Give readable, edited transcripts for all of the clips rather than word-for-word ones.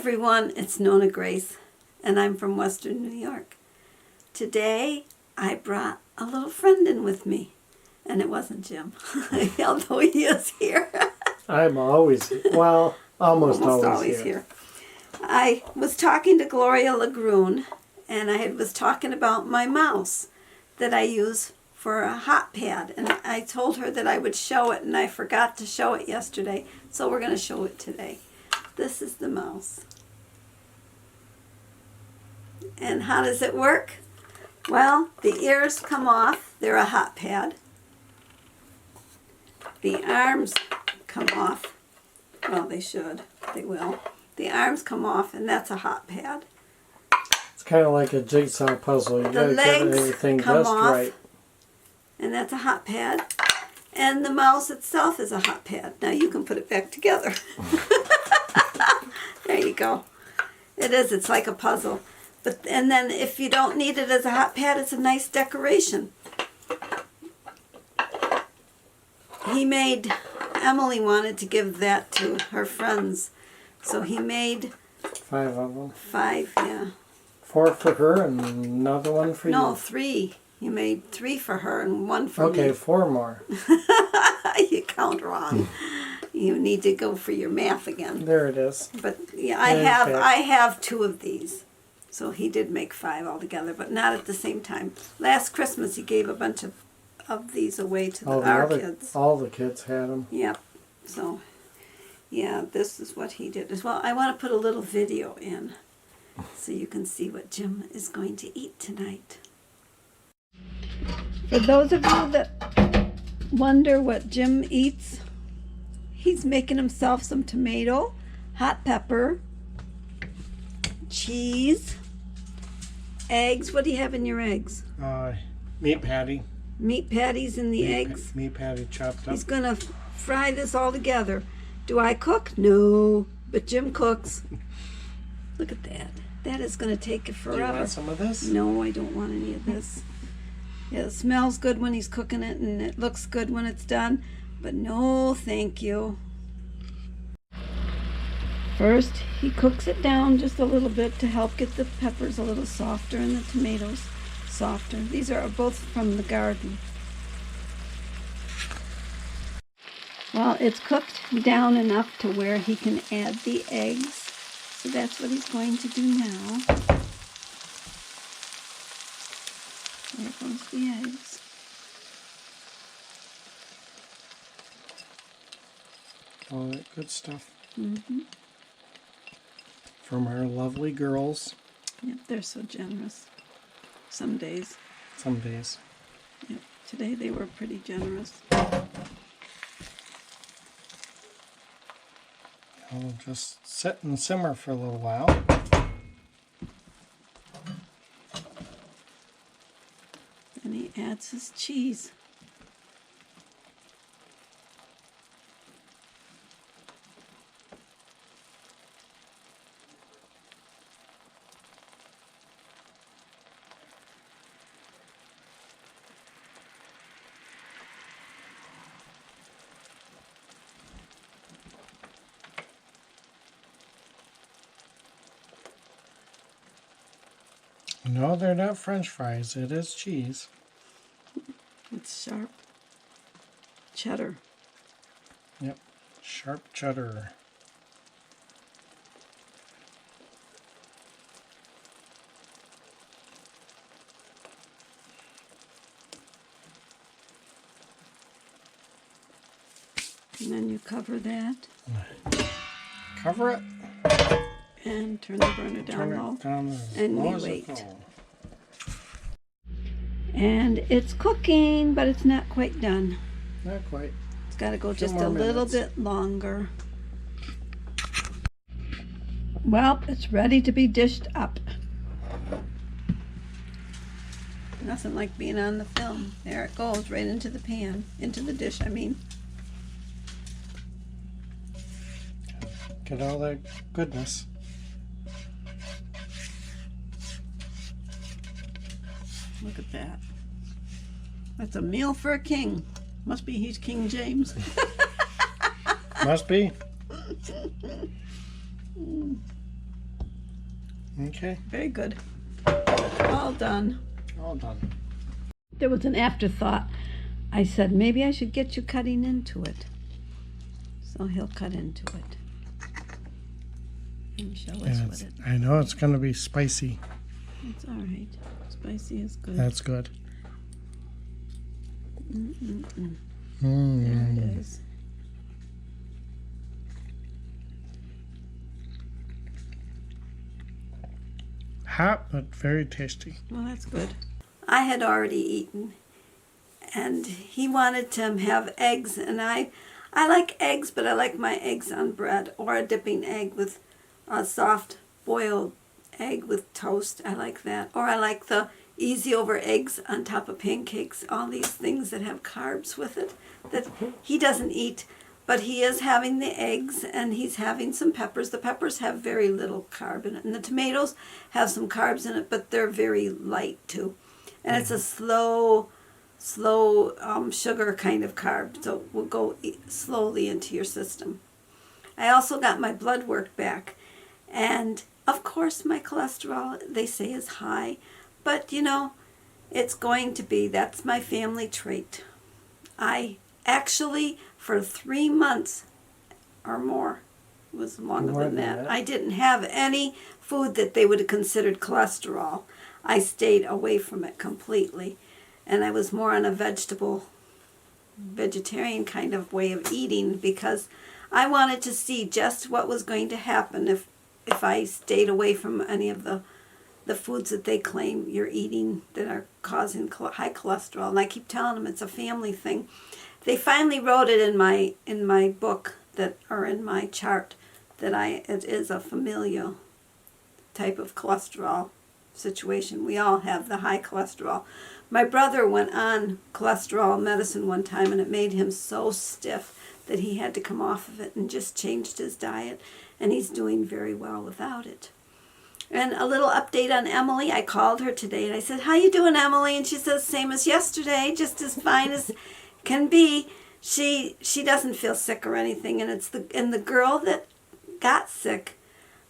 everyone, it's Nonna Grace, and I'm from Western New York. Today, I brought a little friend in with me, and it wasn't Jim, although he is here. I'm always, well, almost always here. I was talking to Gloria Lagroon, and I was talking about my mouse that I use for a hot pad, and I told her that I would show it, and I forgot to show it yesterday, so we're going to show it today. This is the mouse. And how does it work? Well, the ears come off. They're a hot pad. The arms come off. Well, they should. They will. The arms come off, and that's a hot pad. It's kind of like a jigsaw puzzle. You The gotta get legs everything come just off, right. and that's a hot pad. And the mouse itself is a hot pad. Now you can put it back together. There you go. It is. It's like a puzzle. And then if you don't need it as a hot pad, it's a nice decoration. Emily wanted to give that to her friends. So he made 5 of them. 5, yeah. 4 for her and another one for you? No, 3. You made 3 for her and 1 for me. Okay, 4 more. You count wrong. You need to go for your math again. There it is. But yeah, I have 2 of these. So he did make 5 altogether, but not at the same time. Last Christmas he gave a bunch of these away to our kids. All the kids had them. Yep. So yeah, this is what he did as well. I want to put a little video in so you can see what Jim is going to eat tonight. For those of you that wonder what Jim eats, he's making himself some tomato, hot pepper, cheese, eggs. What do you have in your eggs? Meat patty. Meat patties in the eggs? Meat patty chopped up. He's going to fry this all together. Do I cook? No, but Jim cooks. Look at that. That is going to take it forever. Do you want some of this? No, I don't want any of this. Yeah, it smells good when he's cooking it, and it looks good when it's done, but no, thank you. First, he cooks it down just a little bit to help get the peppers a little softer and the tomatoes softer. These are both from the garden. Well, it's cooked down enough to where he can add the eggs. So that's what he's going to do now. There goes the eggs. All that good stuff. Mm-hmm. From our lovely girls. Yep, they're so generous. Some days. Some days. Yep, today they were pretty generous. I'll just sit and simmer for a little while. And he adds his cheese. No, they're not French fries. It is cheese. It's sharp cheddar. Yep, sharp cheddar. And then you cover that. Cover it. And turn the burner down low. And we wait. And it's cooking, but it's not quite done. Not quite. It's got to go just a little bit longer. Well, it's ready to be dished up. Nothing like being on the film. There it goes, right into the pan, into the dish, I mean. Get all that goodness. Look at that. That's a meal for a king. Must be he's King James. Must be. Okay. Very good. All done. All done. There was an afterthought. I said, maybe I should get you cutting into it. So he'll cut into it. And show us Yeah, what it. I know it's going to be spicy. It's all right. Spicy is good. That's good. Mm-mm-mm. Mm. There it is. Hot, but very tasty. Well, that's good. I had already eaten, and he wanted to have eggs, and I like eggs, but I like my eggs on bread or a dipping egg with a soft boiled egg with toast. I like that. Or I like the easy over eggs on top of pancakes, all these things that have carbs with it that he doesn't eat, but he is having the eggs and he's having some peppers. The peppers have very little carb in it, and the tomatoes have some carbs in it, but they're very light too. And it's a slow sugar kind of carb, so it will go slowly into your system. I also got my blood work back, and of course my cholesterol, they say, is high, but you know, it's going to be. That's my family trait. I actually, for 3 months or more, it was longer More than than that, that. I didn't have any food that they would have considered cholesterol. I stayed away from it completely, and I was more on a vegetarian kind of way of eating, because I wanted to see just what was going to happen if I stayed away from any of the foods that they claim you're eating that are causing high cholesterol. And I keep telling them it's a family thing. They finally wrote it in my book, that, or in my chart, that it is a familial type of cholesterol situation. We all have the high cholesterol. My brother went on cholesterol medicine one time, and it made him so stiff that he had to come off of it and just changed his diet, and he's doing very well without it. And a little update on Emily. I called her today and I said, "How you doing, Emily?" And she says, "Same as yesterday, just as fine as can be." She doesn't feel sick or anything, and the girl that got sick,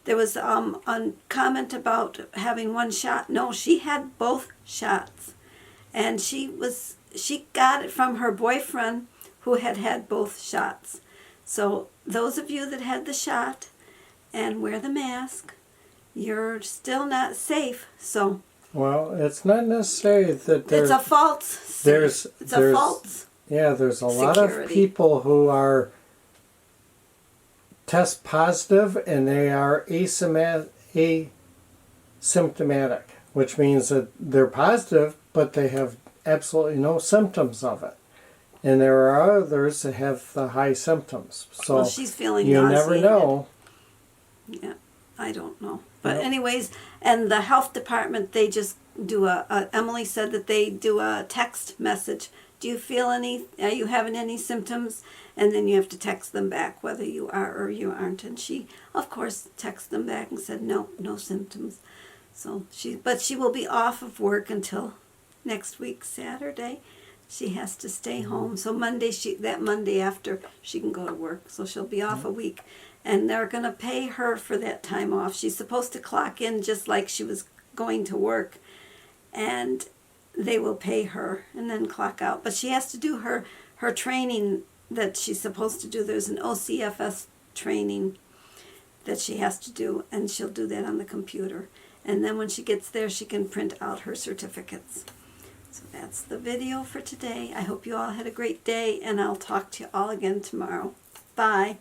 there was a comment about having one shot. No, she had both shots, and she got it from her boyfriend who had both shots. So those of you that had the shot and wear the mask, you're still not safe. So Well, it's not necessary that it's a false. there's a false. Yeah, there's a lot of security. people who are test positive and they are asymptomatic, which means that they're positive, but they have absolutely no symptoms of it. And there are others that have the high symptoms. So Well, she's feeling you never nauseated. know. Yeah, I don't know. But Nope. anyways, and the health department, they just do Emily said that they do a text message. Do you feel any, are you having any symptoms? And then you have to text them back whether you are or you aren't. And she, of course, texted them back and said, no symptoms. So but she will be off of work until next week, Saturday. She has to stay home. So that Monday after, she can go to work. So she'll be off a week. And they're going to pay her for that time off. She's supposed to clock in just like she was going to work. And they will pay her and then clock out. But she has to do her training that she's supposed to do. There's an OCFS training that she has to do, and she'll do that on the computer. And then when she gets there, she can print out her certificates. So that's the video for today. I hope you all had a great day, and I'll talk to you all again tomorrow. Bye.